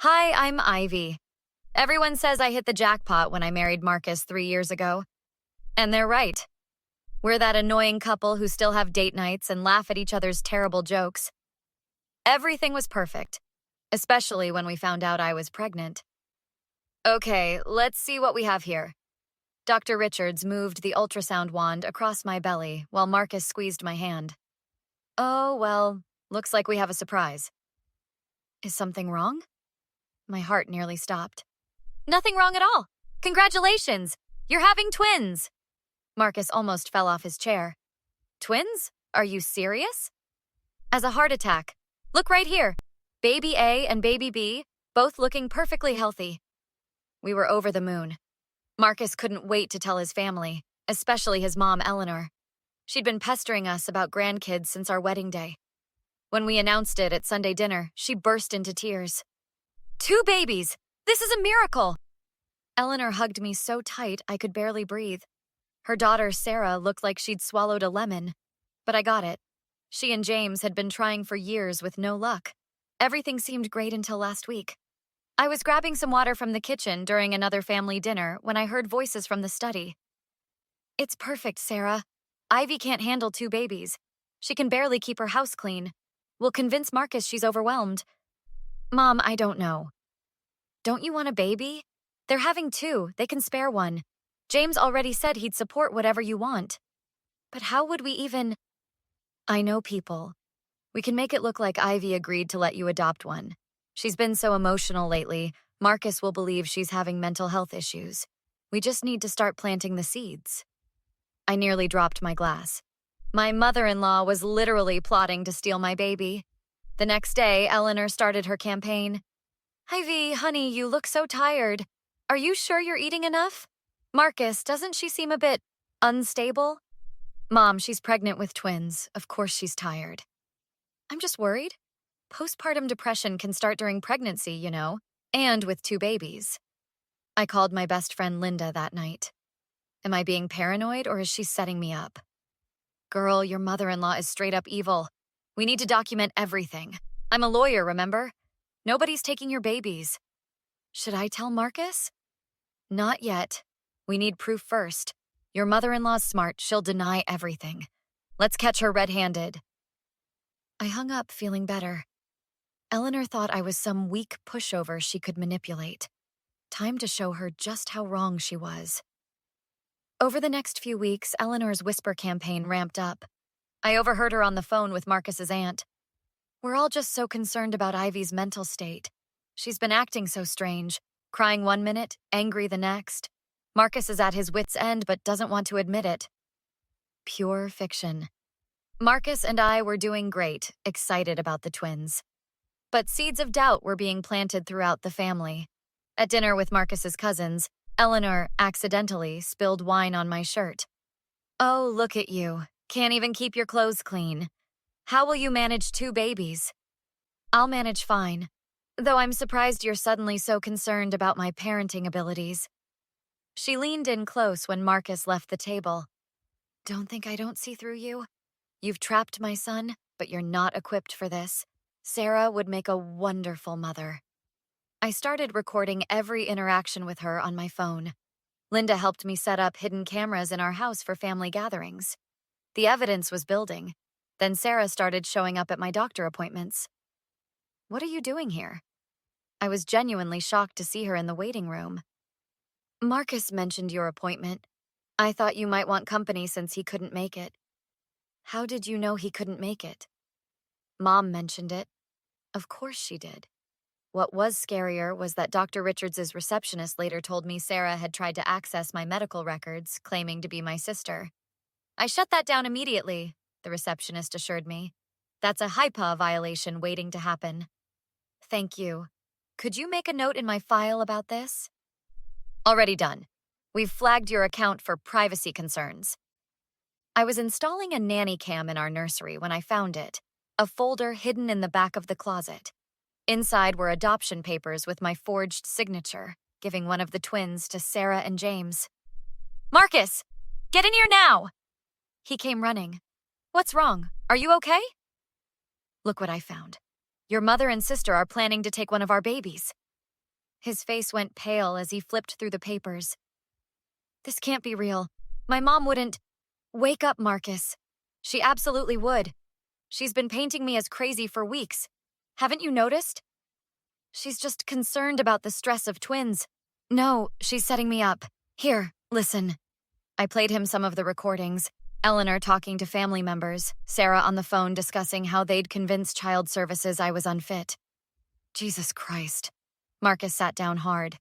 Hi, I'm Ivy. Everyone says I hit the jackpot when I married Marcus 3 years ago. And they're right. We're that annoying couple who still have date nights and laugh at each other's terrible jokes. Everything was perfect, especially when we found out I was pregnant. Okay, let's see what we have here. Dr. Richards moved the ultrasound wand across my belly while Marcus squeezed my hand. Oh, well, looks like we have a surprise. Is something wrong? My heart nearly stopped. Nothing wrong at all. Congratulations! You're having twins! Marcus almost fell off his chair. Twins? Are you serious? As a heart attack. Look right here. Baby A and baby B, both looking perfectly healthy. We were over the moon. Marcus couldn't wait to tell his family, especially his mom, Eleanor. She'd been pestering us about grandkids since our wedding day. When we announced it at Sunday dinner, she burst into tears. 2 babies! This is a miracle! Eleanor hugged me so tight I could barely breathe. Her daughter, Sarah, looked like she'd swallowed a lemon. But I got it. She and James had been trying for years with no luck. Everything seemed great until last week. I was grabbing some water from the kitchen during another family dinner when I heard voices from the study. It's perfect, Sarah. Ivy can't handle 2 babies. She can barely keep her house clean. We'll convince Marcus she's overwhelmed. Mom, I don't know. Don't you want a baby? They're having 2. They can spare one. James already said he'd support whatever you want. But how would we even... I know people. We can make it look like Ivy agreed to let you adopt one. She's been so emotional lately, Marcus will believe she's having mental health issues. We just need to start planting the seeds. I nearly dropped my glass. My mother-in-law was literally plotting to steal my baby. The next day, Eleanor started her campaign. Ivy, honey, you look so tired. Are you sure you're eating enough? Marcus, doesn't she seem a bit unstable? Mom, she's pregnant with twins. Of course she's tired. I'm just worried. Postpartum depression can start during pregnancy, you know, and with 2 babies. I called my best friend Linda that night. Am I being paranoid or is she setting me up? Girl, your mother-in-law is straight up evil. We need to document everything. I'm a lawyer, remember? Nobody's taking your babies. Should I tell Marcus? Not yet. We need proof first. Your mother-in-law's smart. She'll deny everything. Let's catch her red-handed. I hung up feeling better. Eleanor thought I was some weak pushover she could manipulate. Time to show her just how wrong she was. Over the next few weeks, Eleanor's whisper campaign ramped up. I overheard her on the phone with Marcus's aunt. We're all just so concerned about Ivy's mental state. She's been acting so strange, crying one minute, angry the next. Marcus is at his wit's end but doesn't want to admit it. Pure fiction. Marcus and I were doing great, excited about the twins. But seeds of doubt were being planted throughout the family. At dinner with Marcus's cousins, Eleanor accidentally spilled wine on my shirt. Oh, look at you. Can't even keep your clothes clean. How will you manage 2 babies? I'll manage fine, though I'm surprised you're suddenly so concerned about my parenting abilities. She leaned in close when Marcus left the table. Don't think I don't see through you. You've trapped my son, but you're not equipped for this. Sarah would make a wonderful mother. I started recording every interaction with her on my phone. Linda helped me set up hidden cameras in our house for family gatherings. The evidence was building. Then Sarah started showing up at my doctor appointments. What are you doing here? I was genuinely shocked to see her in the waiting room. Marcus mentioned your appointment. I thought you might want company since he couldn't make it. How did you know he couldn't make it? Mom mentioned it. Of course she did. What was scarier was that Dr. Richards' receptionist later told me Sarah had tried to access my medical records, claiming to be my sister. I shut that down immediately, the receptionist assured me. That's a HIPAA violation waiting to happen. Thank you. Could you make a note in my file about this? Already done. We've flagged your account for privacy concerns. I was installing a nanny cam in our nursery when I found it, a folder hidden in the back of the closet. Inside were adoption papers with my forged signature, giving one of the twins to Sarah and James. Marcus, get in here now! He came running. What's wrong? Are you okay? Look what I found. Your mother and sister are planning to take one of our babies. His face went pale as he flipped through the papers. This can't be real. My mom wouldn't. Wake up, Marcus. She absolutely would. She's been painting me as crazy for weeks. Haven't you noticed? She's just concerned about the stress of twins. No, she's setting me up. Here, listen. I played him some of the recordings. Eleanor talking to family members, Sarah on the phone discussing how they'd convince child services I was unfit. Jesus Christ. Marcus sat down hard.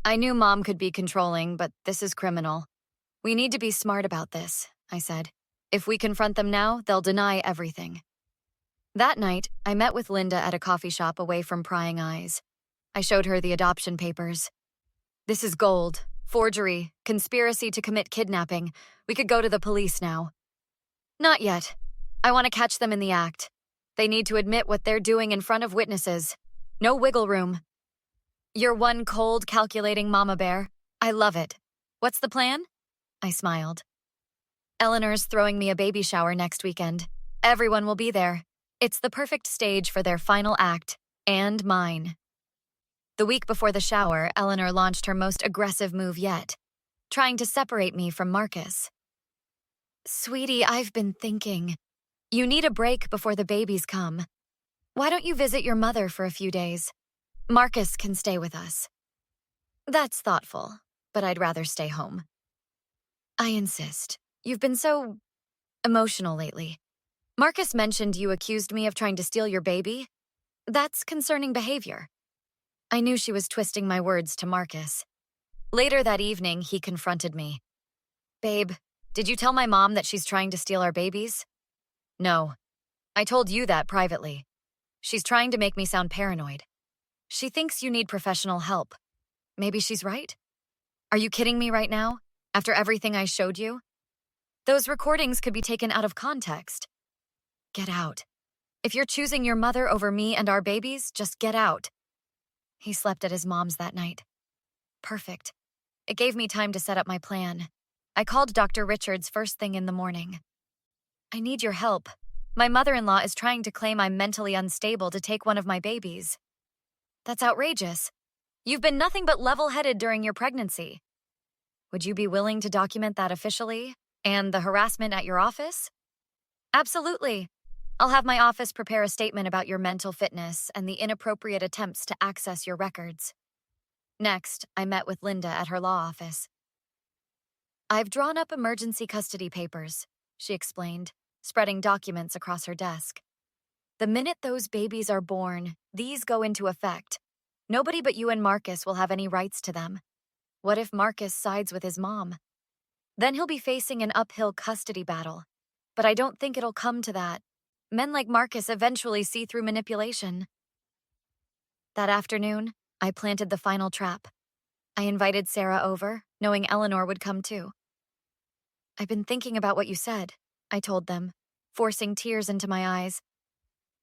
I knew Mom could be controlling, but this is criminal. We need to be smart about this, I said. If we confront them now, they'll deny everything. That night, I met with Linda at a coffee shop away from prying eyes. I showed her the adoption papers. This is gold. Forgery, conspiracy to commit kidnapping. We could go to the police now. Not yet. I want to catch them in the act. They need to admit what they're doing in front of witnesses. No wiggle room. You're one cold, calculating mama bear. I love it. What's the plan? I smiled. Eleanor's throwing me a baby shower next weekend. Everyone will be there. It's the perfect stage for their final act, and mine. The week before the shower, Eleanor launched her most aggressive move yet, trying to separate me from Marcus. Sweetie, I've been thinking. You need a break before the babies come. Why don't you visit your mother for a few days? Marcus can stay with us. That's thoughtful, but I'd rather stay home. I insist. You've been so emotional lately. Marcus mentioned you accused me of trying to steal your baby. That's concerning behavior. I knew she was twisting my words to Marcus. Later that evening, he confronted me. Babe, did you tell my mom that she's trying to steal our babies? No. I told you that privately. She's trying to make me sound paranoid. She thinks you need professional help. Maybe she's right? Are you kidding me right now? After everything I showed you? Those recordings could be taken out of context. Get out. If you're choosing your mother over me and our babies, just get out. He slept at his mom's that night. Perfect. It gave me time to set up my plan. I called Dr. Richards first thing in the morning. I need your help. My mother-in-law is trying to claim I'm mentally unstable to take one of my babies. That's outrageous. You've been nothing but level-headed during your pregnancy. Would you be willing to document that officially? And the harassment at your office? Absolutely. I'll have my office prepare a statement about your mental fitness and the inappropriate attempts to access your records. Next, I met with Linda at her law office. I've drawn up emergency custody papers, she explained, spreading documents across her desk. The minute those babies are born, these go into effect. Nobody but you and Marcus will have any rights to them. What if Marcus sides with his mom? Then he'll be facing an uphill custody battle. But I don't think it'll come to that. Men like Marcus eventually see through manipulation. That afternoon, I planted the final trap. I invited Sarah over, knowing Eleanor would come too. I've been thinking about what you said, I told them, forcing tears into my eyes.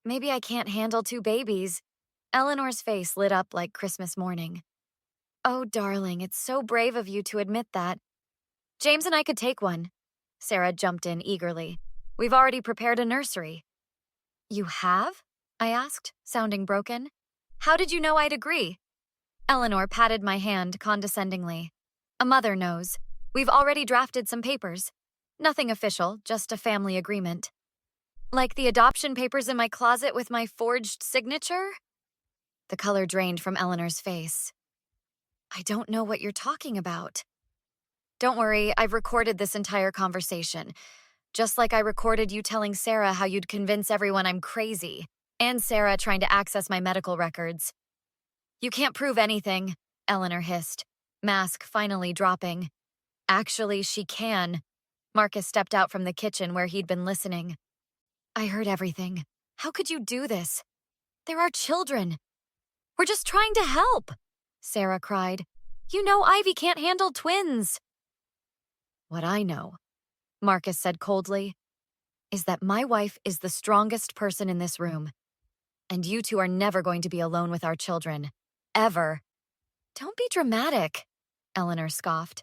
Maybe I can't handle 2 babies. Eleanor's face lit up like Christmas morning. Oh, darling, it's so brave of you to admit that. James and I could take one. Sarah jumped in eagerly. We've already prepared a nursery. You have? I asked, sounding broken. How did you know I'd agree? Eleanor patted my hand condescendingly. A mother knows. We've already drafted some papers. Nothing official, just a family agreement. Like the adoption papers in my closet with my forged signature? The color drained from Eleanor's face. I don't know what you're talking about. Don't worry, I've recorded this entire conversation. Just like I recorded you telling Sarah how you'd convince everyone I'm crazy, and Sarah trying to access my medical records. You can't prove anything, Eleanor hissed, mask finally dropping. Actually, she can. Marcus stepped out from the kitchen where he'd been listening. I heard everything. How could you do this? There are children. We're just trying to help, Sarah cried. You know Ivy can't handle twins. What I know, Marcus said coldly, is that my wife is the strongest person in this room. And you two are never going to be alone with our children. Ever. Don't be dramatic, Eleanor scoffed.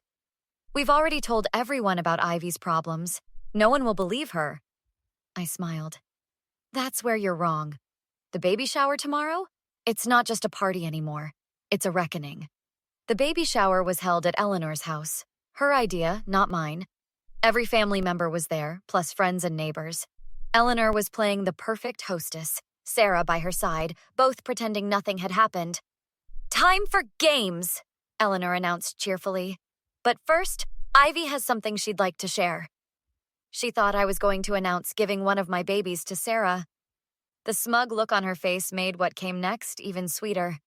We've already told everyone about Ivy's problems. No one will believe her. I smiled. That's where you're wrong. The baby shower tomorrow? It's not just a party anymore. It's a reckoning. The baby shower was held at Eleanor's house. Her idea, not mine. Every family member was there, plus friends and neighbors. Eleanor was playing the perfect hostess, Sarah by her side, both pretending nothing had happened. "Time for games," Eleanor announced cheerfully. "But first, Ivy has something she'd like to share." She thought I was going to announce giving one of my babies to Sarah. The smug look on her face made what came next even sweeter.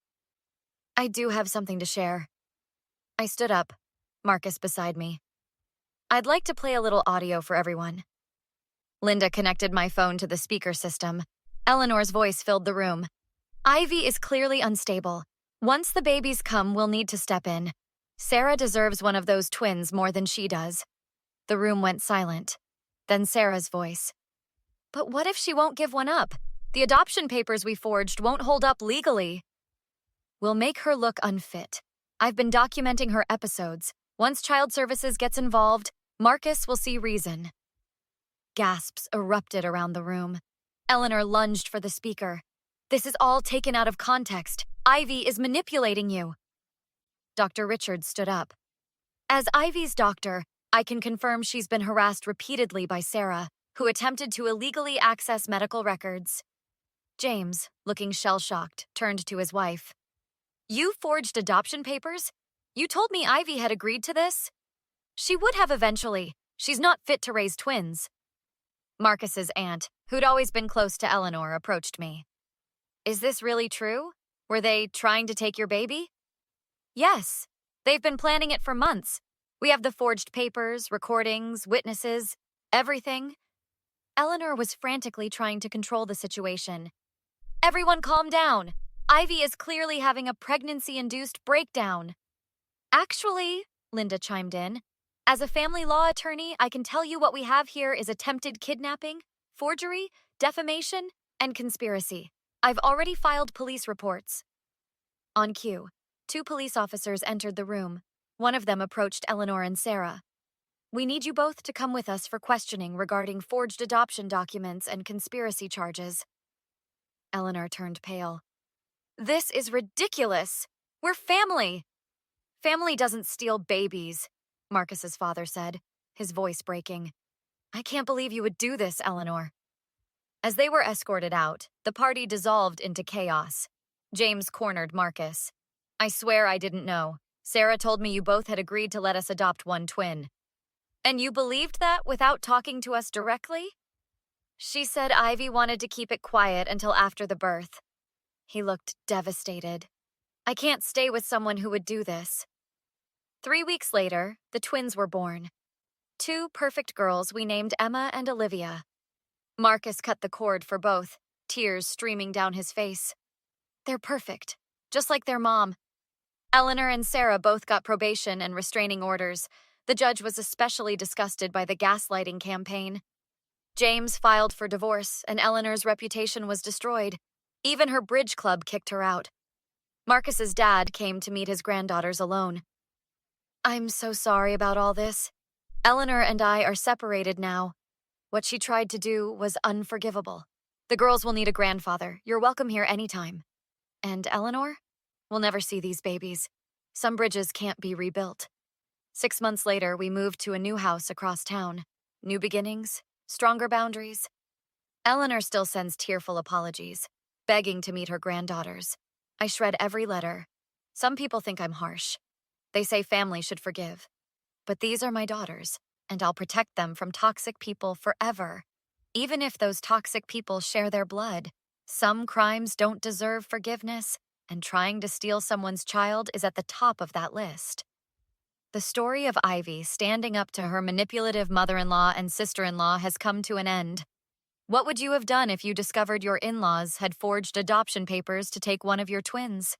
"I do have something to share." I stood up, Marcus beside me. "I'd like to play a little audio for everyone." Linda connected my phone to the speaker system. Eleanor's voice filled the room. "Ivy is clearly unstable. Once the babies come, we'll need to step in. Sarah deserves one of those twins more than she does." The room went silent. Then Sarah's voice. "But what if she won't give one up? The adoption papers we forged won't hold up legally." "We'll make her look unfit. I've been documenting her episodes. Once Child Services gets involved, Marcus will see reason." Gasps erupted around the room. Eleanor lunged for the speaker. "This is all taken out of context. Ivy is manipulating you." Dr. Richards stood up. "As Ivy's doctor, I can confirm she's been harassed repeatedly by Sarah, who attempted to illegally access medical records." James, looking shell-shocked, turned to his wife. "You forged adoption papers? You told me Ivy had agreed to this?" "She would have eventually. She's not fit to raise twins." Marcus's aunt, who'd always been close to Eleanor, approached me. "Is this really true? Were they trying to take your baby?" "Yes. They've been planning it for months. We have the forged papers, recordings, witnesses, everything." Eleanor was frantically trying to control the situation. "Everyone calm down. Ivy is clearly having a pregnancy-induced breakdown." "Actually," Linda chimed in, "as a family law attorney, I can tell you what we have here is attempted kidnapping, forgery, defamation, and conspiracy. I've already filed police reports." On cue, 2 police officers entered the room. One of them approached Eleanor and Sarah. "We need you both to come with us for questioning regarding forged adoption documents and conspiracy charges." Eleanor turned pale. "This is ridiculous. We're family." "Family doesn't steal babies," Marcus's father said, his voice breaking. "I can't believe you would do this, Eleanor." As they were escorted out, the party dissolved into chaos. James cornered Marcus. "I swear I didn't know. Sarah told me you both had agreed to let us adopt one twin." "And you believed that without talking to us directly?" "She said Ivy wanted to keep it quiet until after the birth." He looked devastated. "I can't stay with someone who would do this." 3 weeks later, the twins were born. 2 perfect girls we named Emma and Olivia. Marcus cut the cord for both, tears streaming down his face. "They're perfect, just like their mom." Eleanor and Sarah both got probation and restraining orders. The judge was especially disgusted by the gaslighting campaign. James filed for divorce, and Eleanor's reputation was destroyed. Even her bridge club kicked her out. Marcus's dad came to meet his granddaughters alone. "I'm so sorry about all this. Eleanor and I are separated now. What she tried to do was unforgivable. The girls will need a grandfather. You're welcome here anytime. And Eleanor? We'll never see these babies. Some bridges can't be rebuilt." 6 months later, we moved to a new house across town. New beginnings, stronger boundaries. Eleanor still sends tearful apologies, begging to meet her granddaughters. I shred every letter. Some people think I'm harsh. They say family should forgive. But these are my daughters, and I'll protect them from toxic people forever. Even if those toxic people share their blood, some crimes don't deserve forgiveness, and trying to steal someone's child is at the top of that list. The story of Ivy standing up to her manipulative mother-in-law and sister-in-law has come to an end. What would you have done if you discovered your in-laws had forged adoption papers to take one of your twins?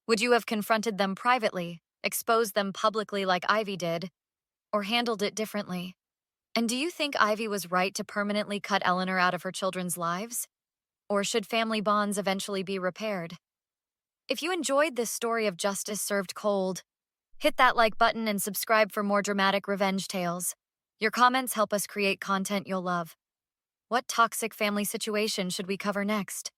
Would you have confronted them privately, exposed them publicly like Ivy did, or handled it differently? And do you think Ivy was right to permanently cut Eleanor out of her children's lives? Or should family bonds eventually be repaired? If you enjoyed this story of justice served cold, hit that like button and subscribe for more dramatic revenge tales. Your comments help us create content you'll love. What toxic family situation should we cover next?